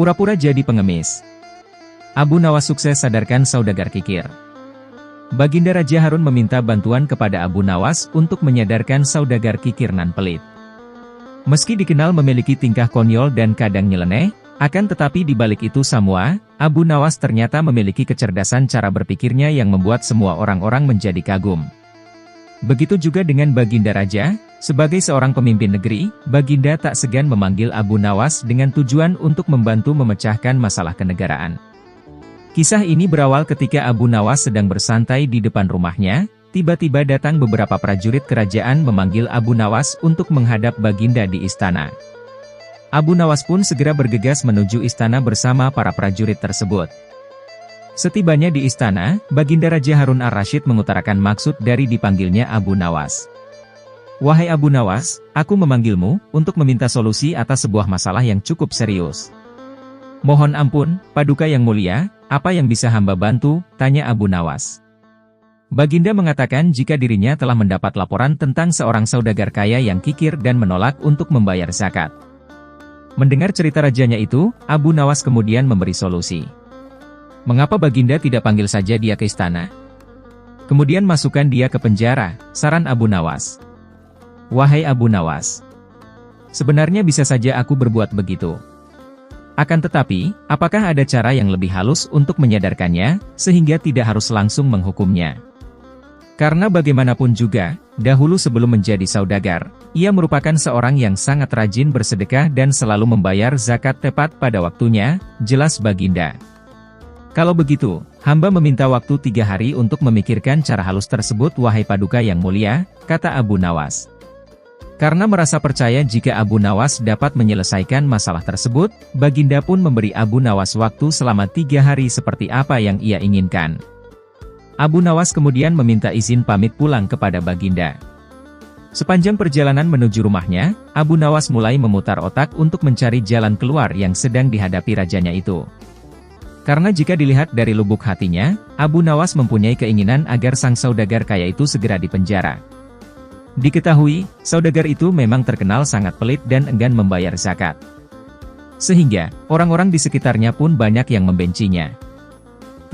Pura-pura jadi pengemis. Abu Nawas sukses sadarkan saudagar kikir. Baginda Raja Harun meminta bantuan kepada Abu Nawas untuk menyadarkan saudagar kikir nan pelit. Meski dikenal memiliki tingkah konyol dan kadang nyeleneh, akan tetapi di balik itu semua, Abu Nawas ternyata memiliki kecerdasan cara berpikirnya yang membuat semua orang-orang menjadi kagum. Begitu juga dengan Baginda Raja, sebagai seorang pemimpin negeri, Baginda tak segan memanggil Abu Nawas dengan tujuan untuk membantu memecahkan masalah kenegaraan. Kisah ini berawal ketika Abu Nawas sedang bersantai di depan rumahnya, tiba-tiba datang beberapa prajurit kerajaan memanggil Abu Nawas untuk menghadap Baginda di istana. Abu Nawas pun segera bergegas menuju istana bersama para prajurit tersebut. Setibanya di istana, Baginda Raja Harun ar-Rasyid mengutarakan maksud dari dipanggilnya Abu Nawas. "Wahai Abu Nawas, aku memanggilmu untuk meminta solusi atas sebuah masalah yang cukup serius." "Mohon ampun, Paduka yang mulia, apa yang bisa hamba bantu?" tanya Abu Nawas. Baginda mengatakan jika dirinya telah mendapat laporan tentang seorang saudagar kaya yang kikir dan menolak untuk membayar zakat. Mendengar cerita rajanya itu, Abu Nawas kemudian memberi solusi. "Mengapa Baginda tidak panggil saja dia ke istana? Kemudian masukkan dia ke penjara," saran Abu Nawas. "Wahai Abu Nawas, sebenarnya bisa saja aku berbuat begitu. Akan tetapi, apakah ada cara yang lebih halus untuk menyadarkannya, sehingga tidak harus langsung menghukumnya? Karena bagaimanapun juga, dahulu sebelum menjadi saudagar, ia merupakan seorang yang sangat rajin bersedekah dan selalu membayar zakat tepat pada waktunya," jelas Baginda. "Kalau begitu, hamba meminta waktu 3 hari untuk memikirkan cara halus tersebut wahai Paduka yang mulia," kata Abu Nawas. Karena merasa percaya jika Abu Nawas dapat menyelesaikan masalah tersebut, Baginda pun memberi Abu Nawas waktu selama 3 hari seperti apa yang ia inginkan. Abu Nawas kemudian meminta izin pamit pulang kepada Baginda. Sepanjang perjalanan menuju rumahnya, Abu Nawas mulai memutar otak untuk mencari jalan keluar yang sedang dihadapi rajanya itu. Karena jika dilihat dari lubuk hatinya, Abu Nawas mempunyai keinginan agar sang saudagar kaya itu segera dipenjara. Diketahui, saudagar itu memang terkenal sangat pelit dan enggan membayar zakat. Sehingga, orang-orang di sekitarnya pun banyak yang membencinya.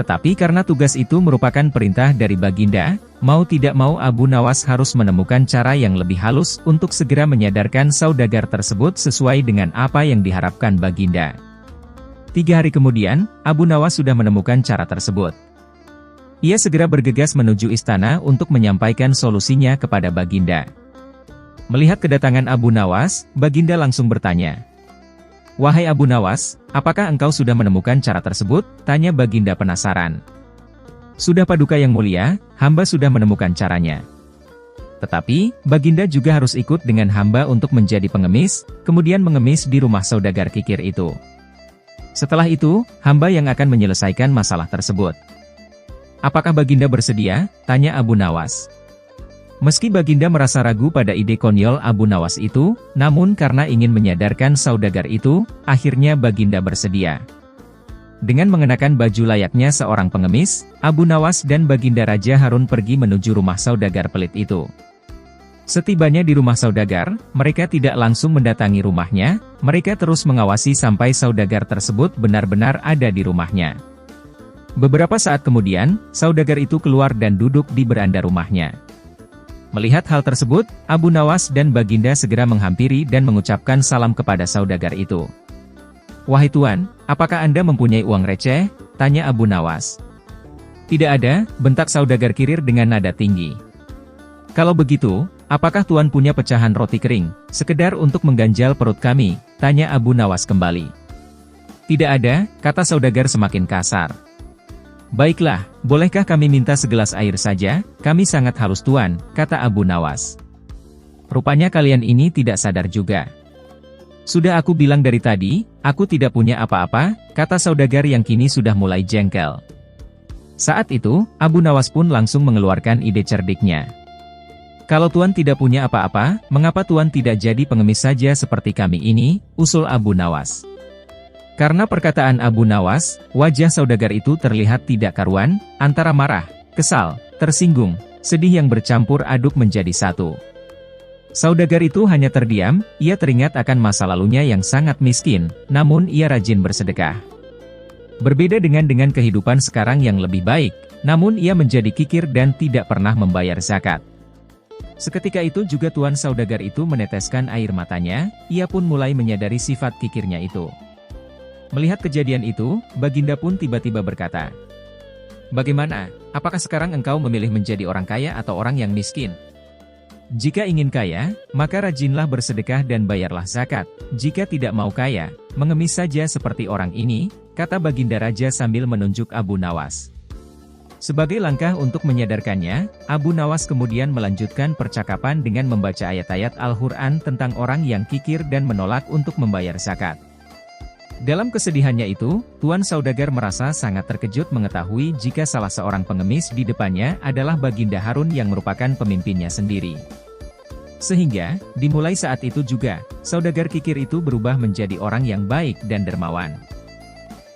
Tetapi karena tugas itu merupakan perintah dari Baginda, mau tidak mau Abu Nawas harus menemukan cara yang lebih halus untuk segera menyadarkan saudagar tersebut sesuai dengan apa yang diharapkan Baginda. 3 hari kemudian, Abu Nawas sudah menemukan cara tersebut. Ia segera bergegas menuju istana untuk menyampaikan solusinya kepada Baginda. Melihat kedatangan Abu Nawas, Baginda langsung bertanya. "Wahai Abu Nawas, apakah engkau sudah menemukan cara tersebut?" tanya Baginda penasaran. "Sudah Paduka yang mulia, hamba sudah menemukan caranya. Tetapi, Baginda juga harus ikut dengan hamba untuk menjadi pengemis, kemudian mengemis di rumah saudagar kikir itu. Setelah itu, hamba yang akan menyelesaikan masalah tersebut." "Apakah Baginda bersedia?" tanya Abu Nawas. Meski Baginda merasa ragu pada ide konyol Abu Nawas itu, namun karena ingin menyadarkan saudagar itu, akhirnya Baginda bersedia. Dengan mengenakan baju layaknya seorang pengemis, Abu Nawas dan Baginda Raja Harun pergi menuju rumah saudagar pelit itu. Setibanya di rumah saudagar, mereka tidak langsung mendatangi rumahnya, mereka terus mengawasi sampai saudagar tersebut benar-benar ada di rumahnya. Beberapa saat kemudian, saudagar itu keluar dan duduk di beranda rumahnya. Melihat hal tersebut, Abu Nawas dan Baginda segera menghampiri dan mengucapkan salam kepada saudagar itu. "Wahai Tuan, apakah Anda mempunyai uang receh?" tanya Abu Nawas. "Tidak ada," bentak saudagar kirir dengan nada tinggi. "Kalau begitu, apakah Tuan punya pecahan roti kering, sekedar untuk mengganjal perut kami?" tanya Abu Nawas kembali. "Tidak ada," kata saudagar semakin kasar. "Baiklah, bolehkah kami minta segelas air saja? Kami sangat haus Tuan," kata Abu Nawas. "Rupanya kalian ini tidak sadar juga. Sudah aku bilang dari tadi, aku tidak punya apa-apa," kata saudagar yang kini sudah mulai jengkel. Saat itu, Abu Nawas pun langsung mengeluarkan ide cerdiknya. "Kalau Tuan tidak punya apa-apa, mengapa Tuan tidak jadi pengemis saja seperti kami ini?" usul Abu Nawas. Karena perkataan Abu Nawas, wajah saudagar itu terlihat tidak karuan, antara marah, kesal, tersinggung, sedih yang bercampur aduk menjadi satu. Saudagar itu hanya terdiam, ia teringat akan masa lalunya yang sangat miskin, namun ia rajin bersedekah. Berbeda dengan kehidupan sekarang yang lebih baik, namun ia menjadi kikir dan tidak pernah membayar zakat. Seketika itu juga tuan saudagar itu meneteskan air matanya, ia pun mulai menyadari sifat kikirnya itu. Melihat kejadian itu, Baginda pun tiba-tiba berkata, "Bagaimana, apakah sekarang engkau memilih menjadi orang kaya atau orang yang miskin? Jika ingin kaya, maka rajinlah bersedekah dan bayarlah zakat. Jika tidak mau kaya, mengemis saja seperti orang ini," kata Baginda Raja sambil menunjuk Abu Nawas. Sebagai langkah untuk menyadarkannya, Abu Nawas kemudian melanjutkan percakapan dengan membaca ayat-ayat Al-Quran tentang orang yang kikir dan menolak untuk membayar zakat. Dalam kesedihannya itu, tuan saudagar merasa sangat terkejut mengetahui jika salah seorang pengemis di depannya adalah Baginda Harun yang merupakan pemimpinnya sendiri. Sehingga, dimulai saat itu juga, saudagar kikir itu berubah menjadi orang yang baik dan dermawan.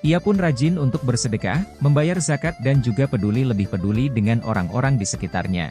Ia pun rajin untuk bersedekah, membayar zakat dan juga lebih peduli dengan orang-orang di sekitarnya.